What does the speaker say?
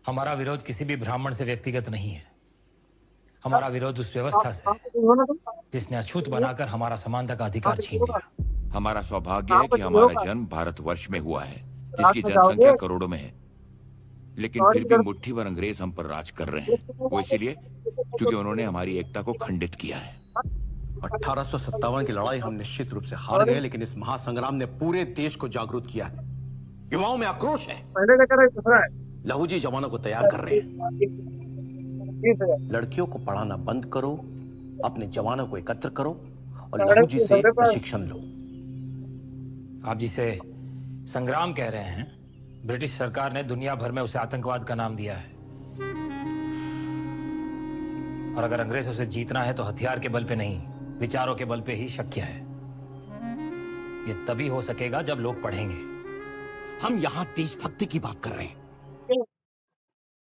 हमारा विरोध किसी भी ब्राह्मण से व्यक्तिगत नहीं है। हमारा विरोध उस व्यवस्था से है जिसने अछूत बनाकर हमारा समानता का अधिकार छीन लिया। हमारा सौभाग्य है कि हमारा जन्म भारतवर्ष में हुआ है, जिसकी जनसंख्या करोड़ों में है, लेकिन फिर भी मुट्ठी भर अंग्रेज हम पर राज कर रहे हैं। वो इसीलिए क्योंकि उन्होंने हमारी एकता को खंडित किया है। 1857 की लड़ाई हम निश्चित रूप से हार गए, लेकिन इस महासंग्राम ने पूरे देश को जागरूक किया है। युवाओं में आक्रोश है। लहू जी जवानों को तैयार कर रहे हैं। लड़कियों को पढ़ाना बंद करो, अपने जवानों को एकत्र करो और लहू जी से प्रशिक्षण लो। आप जिसे संग्राम कह रहे हैं, ब्रिटिश सरकार ने दुनिया भर में उसे आतंकवाद का नाम दिया है। और अगर अंग्रेजों से जीतना है तो हथियार के बल पे नहीं, विचारों के बल पे ही शक्य है। ये तभी हो सकेगा जब लोग पढ़ेंगे। हम यहाँ देशभक्ति की बात कर रहे हैं।